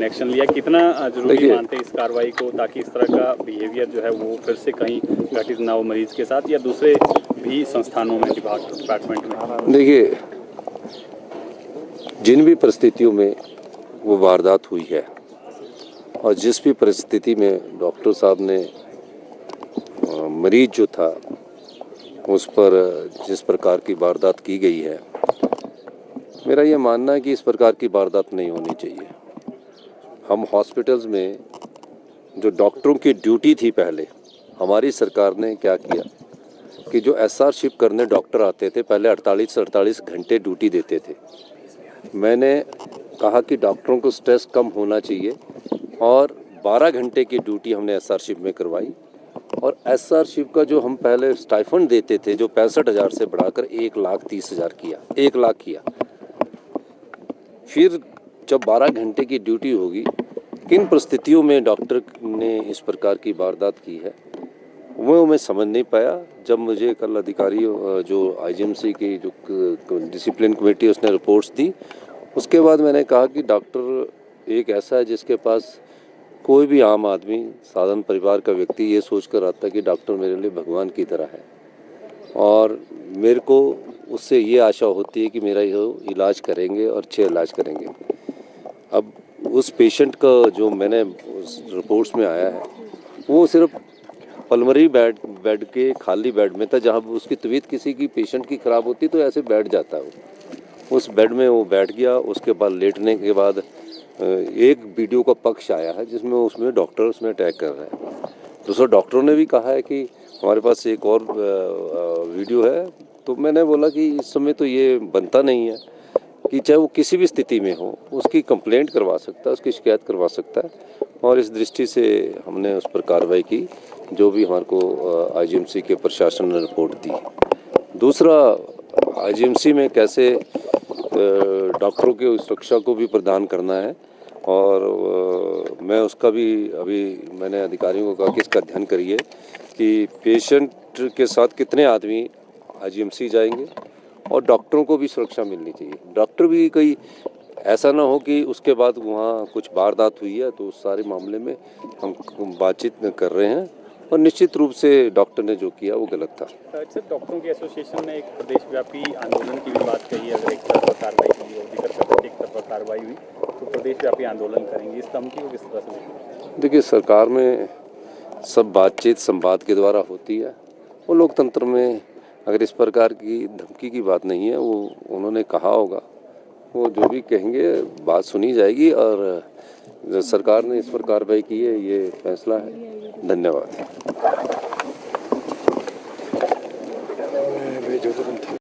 आपने एक्शन लिया, कितना जरूरी मानते हैं इस कार्रवाई को, ताकि इस तरह का बिहेवियर जो है वो फिर से कहीं घटित ना हो मरीज के साथ या दूसरे भी संस्थानों में, डिपार्टमेंट में? देखिए, जिन भी परिस्थितियों में वो वारदात हुई है और जिस भी परिस्थिति में डॉक्टर साहब ने मरीज जो था उस पर जिस प्रकार की वारदात की गई है, मेरा ये मानना है कि इस प्रकार की वारदात नहीं होनी चाहिए। हम हॉस्पिटल्स में जो डॉक्टरों की ड्यूटी थी, पहले हमारी सरकार ने क्या किया कि जो एसआर शिफ्ट करने डॉक्टर आते थे, पहले 48 घंटे ड्यूटी देते थे। मैंने कहा कि डॉक्टरों को स्ट्रेस कम होना चाहिए और 12 घंटे की ड्यूटी हमने एसआर शिफ्ट में करवाई। और एसआर शिफ्ट का जो हम पहले स्टाइफंड देते थे, जो 65,000 से बढ़ाकर 1,30,000 किया, 1 लाख किया। फिर जब 12 घंटे की ड्यूटी होगी, किन परिस्थितियों में डॉक्टर ने इस प्रकार की वारदात की है, वो मैं समझ नहीं पाया। जब मुझे कल अधिकारी जो आईजीएमसी की जो डिसिप्लिन कमेटी उसने रिपोर्ट्स दी, उसके बाद मैंने कहा कि डॉक्टर एक ऐसा है जिसके पास कोई भी आम आदमी, साधारण परिवार का व्यक्ति ये सोच कर आता है कि डॉक्टर मेरे लिए भगवान की तरह है और मेरे को उससे ये आशा होती है कि मेरा ये इलाज करेंगे और अच्छे इलाज करेंगे। अब उस पेशेंट का जो मैंने उस रिपोर्ट्स में आया है, वो सिर्फ पल्मोनरी बेड के खाली बेड में था, जहाँ उसकी तबीयत किसी की पेशेंट की ख़राब होती तो ऐसे बैठ जाता है। उस बेड में वो बैठ गया। उसके बाद लेटने के बाद एक वीडियो का पक्ष आया है जिसमें उसमें डॉक्टर उसमें अटैक कर रहे हैं। दूसरा डॉक्टरों ने भी कहा है कि हमारे पास एक और वीडियो है। तो मैंने बोला कि इस समय तो ये बनता नहीं है कि चाहे वो किसी भी स्थिति में हो, उसकी कंप्लेंट करवा सकता है, उसकी शिकायत करवा सकता है। और इस दृष्टि से हमने उस पर कार्रवाई की, जो भी हमारे को आईजीएमसी के प्रशासन ने रिपोर्ट दी। दूसरा, आईजीएमसी में कैसे डॉक्टरों की सुरक्षा को भी प्रदान करना है, और मैं उसका भी अभी मैंने अधिकारियों को कहा कि इसका अध्ययन करिए कि पेशेंट के साथ कितने आदमी आईजीएमसी जाएंगे और डॉक्टरों को भी सुरक्षा मिलनी चाहिए। डॉक्टर भी कोई ऐसा ना हो कि उसके बाद वहाँ कुछ वारदात हुई है तो उस सारे मामले में हम बातचीत कर रहे हैं, और निश्चित रूप से डॉक्टर ने जो किया वो गलत था। अच्छा, डॉक्टरों की एसोसिएशन ने एक प्रदेशव्यापी आंदोलन की भी बात कही है। अगर एक तरफा कार्रवाई की और एक तरफा कार्रवाई हुई तो प्रदेशव्यापी आंदोलन करेंगे, इस धमकी को किस तरह से? देखिए, सरकार में सब बातचीत संवाद के द्वारा होती है। वो लोकतंत्र में अगर इस प्रकार की धमकी की बात नहीं है, वो उन्होंने कहा होगा, वो जो भी कहेंगे बात सुनी जाएगी, और सरकार ने इस पर कार्रवाई की है, ये फैसला है। धन्यवाद।